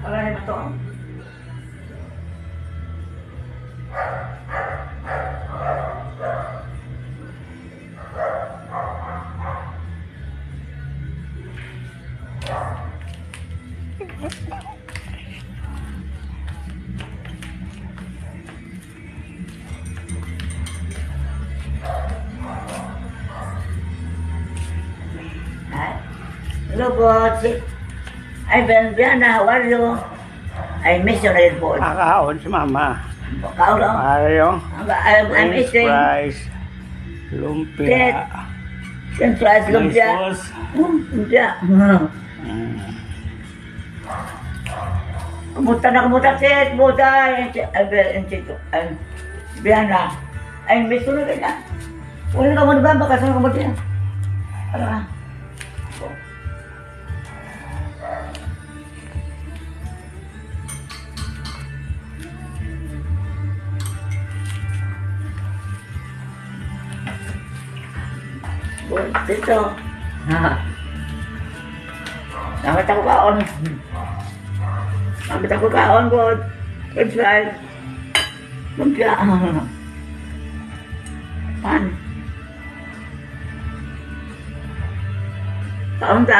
Wala naman to. Hello po. Ay, Biana, how are you? I miss you na rin po. Nakakaon si Mama. Kaulo. Mario. I'm French eating. fries. Tet. Lumpia. French fries, May lumpia. sauce. Lumpia. Kumusta na kumusta, Tet? Kumusta? Biana. Ay, miss you na rin na. Uli ka muna ba? Baka saan ka mo din? Ano ba? Dito. Dapat ako kaon. Dapat ako kaon ko. French fries. Lumpia. Pan. Kaon ta.